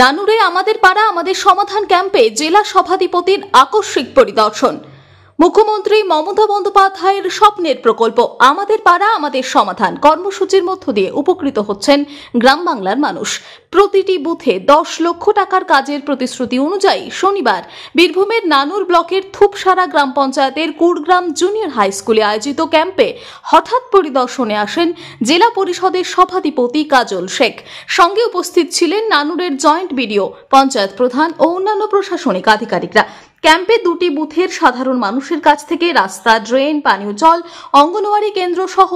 নানুরে আমাদের পাড়া আমাদের সমাধান ক্যাম্পে জেলা সভাধিপতির আকস্মিক পরিদর্শন। মুখ্যমন্ত্রী মমতা বন্দ্যোপাধ্যায়ের স্বপ্নের প্রকল্প আমাদের পাড়া আমাদের সমাধান কর্মসূচির মধ্য দিয়ে উপকৃত হচ্ছেন গ্রাম বাংলার মানুষ। প্রতিটি বুথে 10 লক্ষ টাকার কাজের প্রতিশ্রুতি অনুযায়ী শনিবার বীরভূমের নানুর ব্লকের থুপসারা গ্রাম পঞ্চায়েতের কুড়গ্রাম জুনিয়র হাই স্কুলে আয়োজিত ক্যাম্পে হঠাৎ পরিদর্শনে আসেন জেলা পরিষদের সভাধিপতি কাজল শেখ। সঙ্গে উপস্থিত ছিলেন নানুরের জয়েন্ট বিডিও, পঞ্চায়েত প্রধান ও অন্যান্য প্রশাসনিক আধিকারিকরা। ক্যাম্পে দুটি বুথের সাধারণ মানুষের কাছ থেকে রাস্তা, ড্রেন, পানীয় জল, অঙ্গনওয়াড়ি কেন্দ্র সহ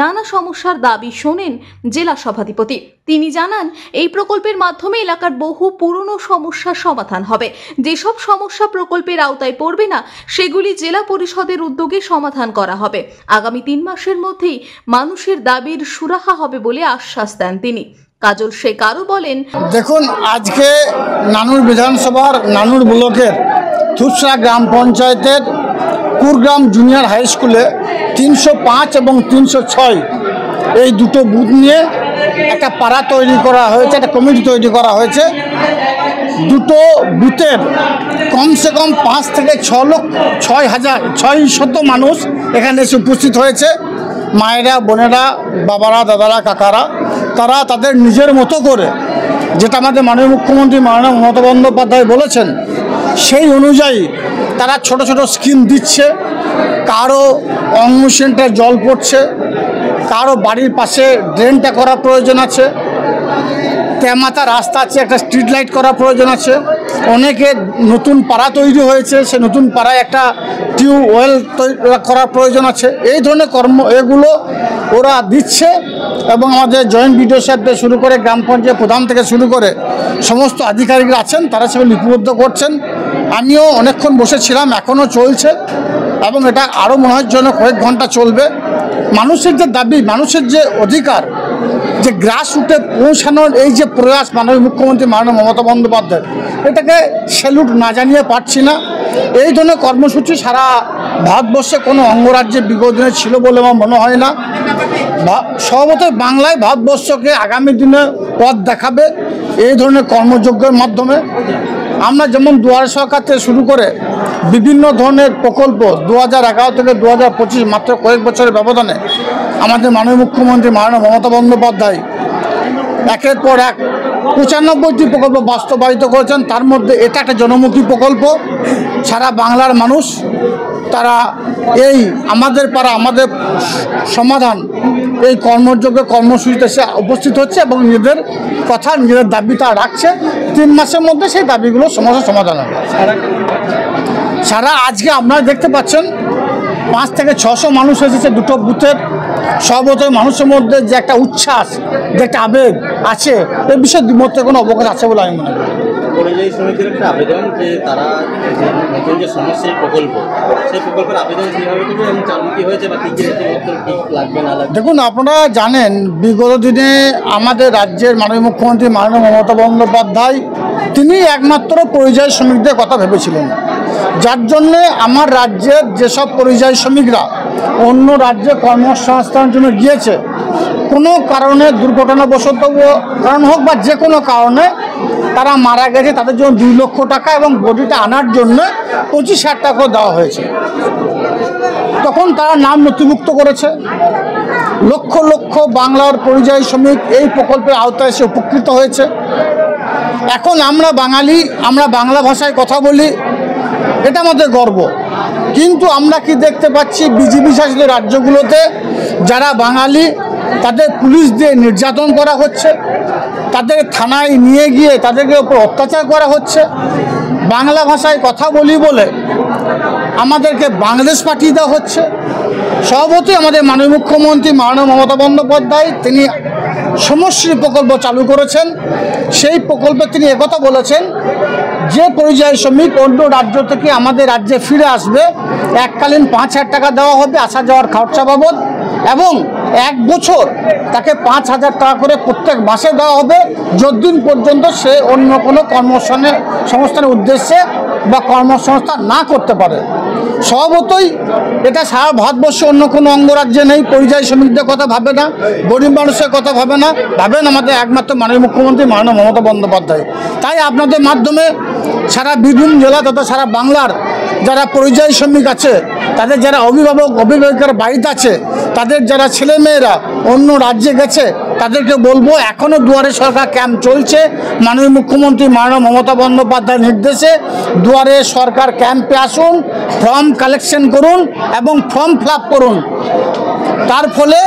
নানা সমস্যার দাবি শোনেন জেলা সভাধিপতি। তিনি জানান, এই প্রকল্পের মাধ্যমে এলাকার বহু পুরনো সমস্যার সমাধান হবে। যেসব সমস্যা প্রকল্পের আওতায় পড়বে না সেগুলি জেলা পরিষদের উদ্যোগে সমাধান করা হবে। আগামী 3 মাসের মধ্যেই মানুষের দাবির সুরাহা হবে বলে আশ্বাস দেন তিনি। কাজল শেখ আরও বলেন, দেখুন, আজকে নানুর বিধানসভার নানুর ব্লকের থুপসারা গ্রাম পঞ্চায়েতের কুড়গ্রাম জুনিয়র হাই স্কুলে 305 এবং 306 এই দুটো বুথ নিয়ে একটা পাড়া তৈরি করা হয়েছে, একটা কমিটি তৈরি করা হয়েছে। দুটো বুথের কমসে কম 5 থেকে 6,600 মানুষ এখানে এসে উপস্থিত হয়েছে। মায়েরা, বোনেরা, বাবারা, দাদারা, কাকারা, তারা তাদের নিজের মতো করে যেটা আমাদের মাননীয় মুখ্যমন্ত্রী মাননীয় মমতা বন্দ্যোপাধ্যায় বলেছেন সেই অনুযায়ী তারা ছোট ছোট স্কিম দিচ্ছে। কারো অঙ্গ সেন্টারে জল পড়ছে, কারো বাড়ির পাশে ড্রেনটা করা প্রয়োজন আছে, তেমাতা রাস্তা আছে, একটা স্ট্রিট লাইট করা প্রয়োজন আছে। অনেকে নতুন পাড়া তৈরি হয়েছে, সে নতুন পাড়ায় একটা টিউবওয়েল করার প্রয়োজন আছে। এই ধরনের এগুলো ওরা দিচ্ছে এবং আমাদের জয়েন্ট বিডিও সাহেব থেকে শুরু করে গ্রাম পঞ্চায়েত প্রধান থেকে শুরু করে সমস্ত আধিকারিকরা আছেন, তারা সেগুলো লিপিবদ্ধ করছেন। আমিও অনেকক্ষণ বসেছিলাম, এখনও চলছে এবং এটা আরও মনে হয় জন্য কয়েক ঘন্টা চলবে। মানুষের যে দাবি, মানুষের যে অধিকার, যে গ্রাসরুটে পৌঁছানোর এই যে প্রয়াস মাননীয় মুখ্যমন্ত্রী মাননীয় মমতা বন্দ্যোপাধ্যায়, এটাকে স্যালুট না জানিয়ে পারছি না। এই ধরনের কর্মসূচি সারা ভারতবর্ষে কোনো অঙ্গরাজ্যে বিগত দিনে ছিল বলে আমার মনে হয় না। স্বভাবতই বাংলায় ভারতবর্ষকে আগামী দিনে পথ দেখাবে এই ধরনের কর্মযজ্ঞের মাধ্যমে। আমরা যেমন দুয়ারে সরকার থেকে শুরু করে বিভিন্ন ধরনের প্রকল্প 2011 থেকে 2025 মাত্র কয়েক বছরের ব্যবধানে আমাদের মাননীয় মুখ্যমন্ত্রী মাননীয় মমতা বন্দ্যোপাধ্যায় একের পর এক 95টি প্রকল্প বাস্তবায়িত করেছেন। তার মধ্যে এটা একটা জনমুখী প্রকল্প। সারা বাংলার মানুষ তারা এই আমাদের পাড়া আমাদের সমাধান এই কর্মযোগ্য কর্মসূচিতে সে উপস্থিত হচ্ছে এবং নিজেদের কথা, নিজেদের দাবি তারা রাখছে। 3 মাসের মধ্যে সেই দাবিগুলো সমস্যার সমাধান হবে। সারা আজকে আপনারা দেখতে পাচ্ছেন 5 থেকে 600 মানুষ এসেছে দুটো বুথের। সর্বতই মানুষের মধ্যে যে একটা উচ্ছ্বাস, যে একটা আবেগ আছে, এই বিষয়ে মধ্যে কোনো অবকাশ আছে বলে আমি মনে করি। পরিযায়ী শ্রমিকদের একটা আবেদন যে তারা নতুন যে সমস্যার প্রকল্প, সেই প্রকল্পের আবেদন কীভাবে করবে এবং চালু কী হয়েছে বা কী কী ঠিক লাগবে না লাগবে। দেখুন, আপনারা জানেন বিগত দিনে আমাদের রাজ্যের মাননীয় মুখ্যমন্ত্রী মাননীয় মমতা বন্দ্যোপাধ্যায় তিনি একমাত্র পরিযায়ী শ্রমিকদের কথা ভেবেছিলেন, যার জন্যে আমার রাজ্যের যেসব পরিযায়ী শ্রমিকরা অন্য রাজ্যে কর্মসংস্থানের জন্য গিয়েছে, কোনো কারণে দুর্ঘটনাবশত কারণ হোক বা যে কোনো কারণে তারা মারা গেছে, তাদের জন্য 2 লক্ষ টাকা এবং বডিটা আনার জন্য 25,000 টাকা দেওয়া হয়েছে। তখন তারা নাম নথিভুক্ত করেছে। লক্ষ লক্ষ বাংলার পরিযায়ী শ্রমিক এই প্রকল্পের আওতায় এসে উপকৃত হয়েছে। এখন আমরা বাঙালি, আমরা বাংলা ভাষায় কথা বলি, এটা আমাদের গর্ব। কিন্তু আমরা কি দেখতে পাচ্ছি, বিজেপি শাসিত রাজ্যগুলোতে যারা বাঙালি তাদের পুলিশ দিয়ে নির্যাতন করা হচ্ছে, তাদের থানায় নিয়ে গিয়ে তাদেরকে উপর অত্যাচার করা হচ্ছে। বাংলা ভাষায় কথা বলি বলে আমাদেরকে বাংলাদেশ পাঠিয়ে দেওয়া হচ্ছে। সর্বতই আমাদের মাননীয় মুখ্যমন্ত্রী মাননীয় মমতা বন্দ্যোপাধ্যায় তিনি সমশ্রী প্রকল্প চালু করেছেন। সেই প্রকল্পে তিনি একথা বলেছেন, যে পরিযায়ী শ্রমিক অন্য রাজ্য থেকে আমাদের রাজ্যে ফিরে আসবে এককালীন 5,000 টাকা দেওয়া হবে আসা যাওয়ার খরচা বাবদ, এবং 1 বছর তাকে 5,000 টাকা করে প্রত্যেক মাসে দেওয়া হবে, যতদিন পর্যন্ত সে অন্য কোনো কর্মসংস্থানের উদ্দেশ্যে বা কর্মসংস্থান না করতে পারে। স্বভাবতই এটা সারা ভারতবর্ষে অন্য কোনো অঙ্গরাজ্যে নেই। পরিযায়ী শ্রমিকদের কথা ভাবে না, গরিব মানুষের কথা ভাবে না, ভাবেন আমাদের একমাত্র মাননীয় মুখ্যমন্ত্রী মাননীয় মমতা বন্দ্যোপাধ্যায়। তাই আপনাদের মাধ্যমে সারা বীরভূম জেলা তথা সারা বাংলার যারা পরিযায়ী শ্রমিক আছে, তাদের যারা অভিভাবকের বাড়িতে আছে, তাদের যারা ছেলেমেয়েরা অন্য রাজ্যে গেছে, তাদেরকে বলবো এখনও দুয়ারে সরকার ক্যাম্প চলছে। মাননীয় মুখ্যমন্ত্রী মাননীয় মমতা বন্দ্যোপাধ্যায়ের নির্দেশে দুয়ারে সরকার ক্যাম্পে আসুন, ফর্ম কালেকশন করুন এবং ফর্ম ফিল আপ করুন। তার ফলে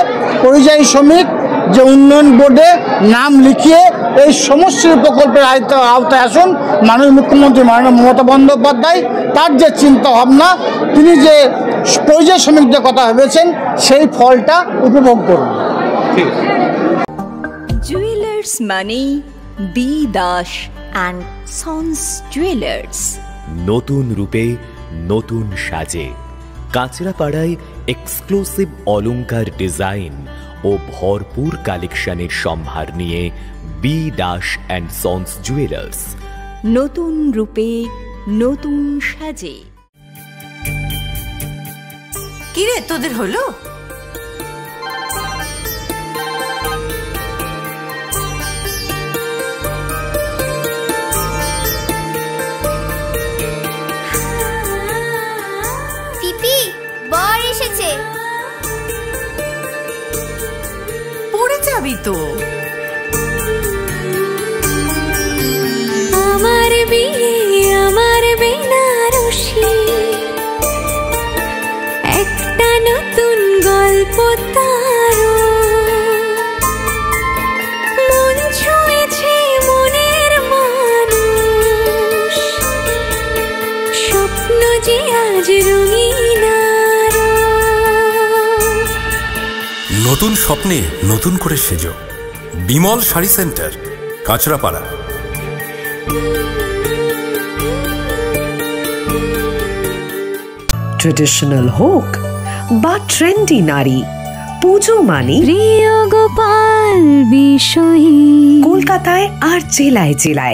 পরিযায়ী শ্রমিক যে উন্নয়ন বোর্ডে নাম লিখিয়ে এই সমষ্টির প্রকল্পের আওতায় আসুন। মাননীয় মুখ্যমন্ত্রী মাননীয় মমতা বন্দ্যোপাধ্যায় তার যে চিন্তা ভাবনা, তিনি যে পরিযায়ী শ্রমিকদের কথা ভেবেছেন, সেই ফলটা উপভোগ করুন। জুয়েলার্স মানে B Das and sons jewellers. নতুন রূপে নতুন সাজে কাঁচরাপাড়ায় এক্সক্লুসিভ অলংকার ডিজাইন ও ভরপুর কালেকশনের সম্ভার নিয়ে B Das and sons jewellers. নতুন রূপে নতুন সাজে। কিরে তোদের হলো? পিপি বর এসেছে। পড়ে যাবি তো। আমার বিয়ে আমার বেনারসি, একটা নতুন গল্প তার, মন ছুঁয়েছে মনের মানুষ, স্বপ্ন যে আজ রঙিন। নতুন স্বপ্নে নতুন করে সেজো। বিমল শাড়ি সেন্টার, কাঁচরাপাড়া। ট্রেডিশনাল হোক বা ট্রেন্ডি নারী, পুজো মানে প্রিয় গোপাল বিষয়ী। কলকাতায় আর জেলায় জেলায়